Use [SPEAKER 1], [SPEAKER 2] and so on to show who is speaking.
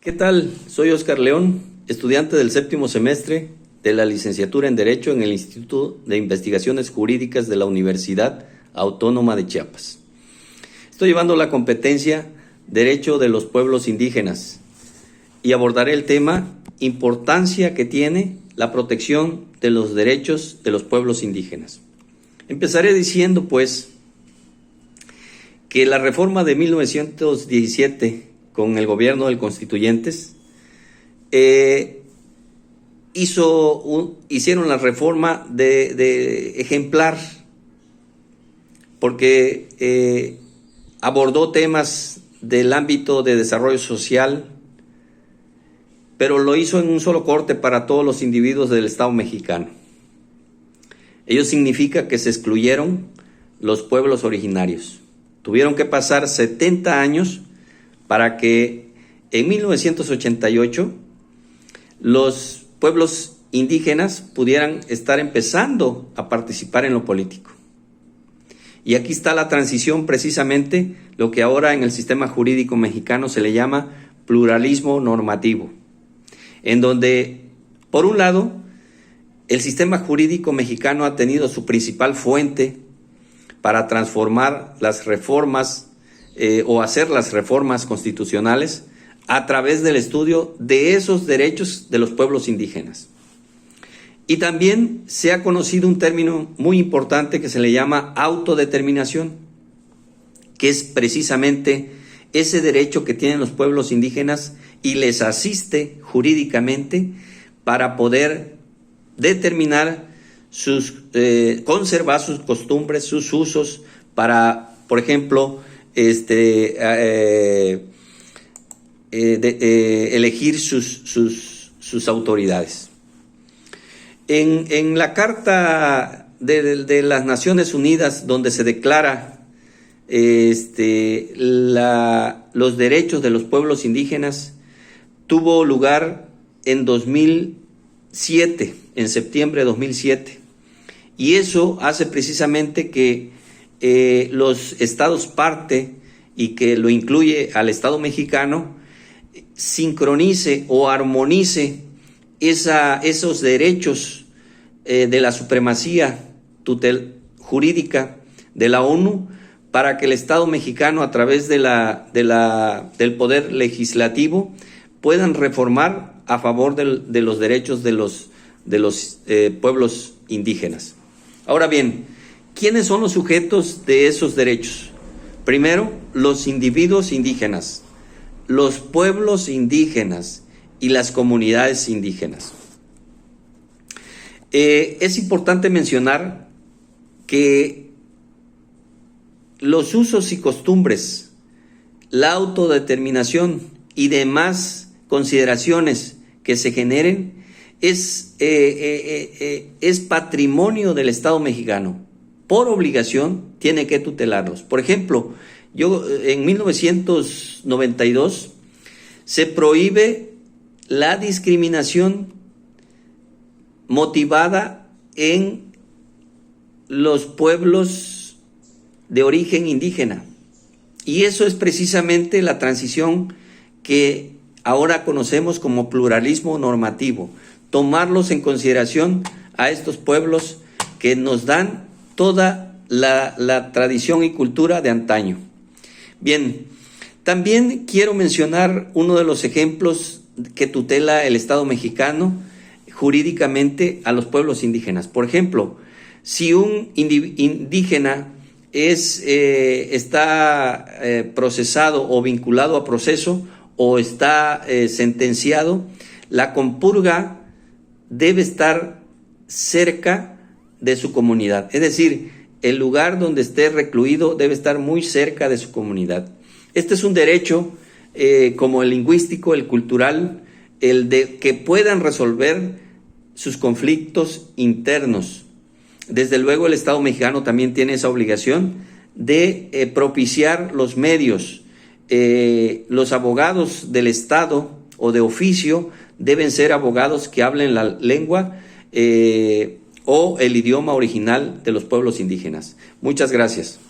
[SPEAKER 1] ¿Qué tal? Soy Oscar León, estudiante del 7º semestre de la licenciatura en Derecho en el Instituto de Investigaciones Jurídicas de la Universidad Autónoma de Chiapas. Estoy llevando la competencia Derecho de los Pueblos Indígenas y abordaré el tema Importancia que tiene la protección de los derechos de los pueblos indígenas. Empezaré diciendo, pues, que la reforma de 1917 con el gobierno del Constituyentes hicieron la reforma de ejemplar, porque abordó temas del ámbito de desarrollo social, pero lo hizo en un solo corte para todos los individuos del Estado mexicano. Ello significa que se excluyeron los pueblos originarios. Tuvieron que pasar 70 años para que en 1988 los pueblos indígenas pudieran estar empezando a participar en lo político. Y aquí está la transición, precisamente lo que ahora en el sistema jurídico mexicano se le llama pluralismo normativo, en donde, por un lado, el sistema jurídico mexicano ha tenido su principal fuente para transformar las reformas o hacer las reformas constitucionales a través del estudio de esos derechos de los pueblos indígenas. Y también se ha conocido un término muy importante que se le llama autodeterminación, que es precisamente ese derecho que tienen los pueblos indígenas y les asiste jurídicamente para poder determinar conservar sus costumbres, sus usos, para, por ejemplo, elegir sus autoridades. En la Carta de las Naciones Unidas, donde se declara los derechos de los pueblos indígenas, tuvo lugar en 2007, en septiembre de 2007, y eso hace precisamente que los estados parte, y que lo incluye al Estado mexicano, sincronice o armonice esos derechos de la supremacía jurídica de la ONU, para que el Estado mexicano, a través del Poder Legislativo, puedan reformar a favor de los derechos de los pueblos indígenas. Ahora bien, ¿quiénes son los sujetos de esos derechos? Primero, los individuos indígenas, los pueblos indígenas y las comunidades indígenas. Es importante mencionar que los usos y costumbres, la autodeterminación y demás consideraciones que se generen es patrimonio del Estado mexicano. Por obligación tiene que tutelarlos. Por ejemplo, en 1992 se prohíbe la discriminación motivada en los pueblos de origen indígena. Y eso es precisamente la transición que ahora conocemos como pluralismo normativo. Tomarlos en consideración a estos pueblos que nos dan toda la tradición y cultura de antaño. Bien, también quiero mencionar uno de los ejemplos que tutela el Estado mexicano jurídicamente a los pueblos indígenas. Por ejemplo, si un indígena está procesado o vinculado a proceso o está sentenciado, la compurga debe estar cerca de su comunidad. Es decir, el lugar donde esté recluido debe estar muy cerca de su comunidad. Este es un derecho como el lingüístico, el cultural, el de que puedan resolver sus conflictos internos. Desde luego el Estado mexicano también tiene esa obligación de propiciar los medios. Los abogados del Estado o de oficio deben ser abogados que hablen la lengua o el idioma original de los pueblos indígenas. Muchas gracias.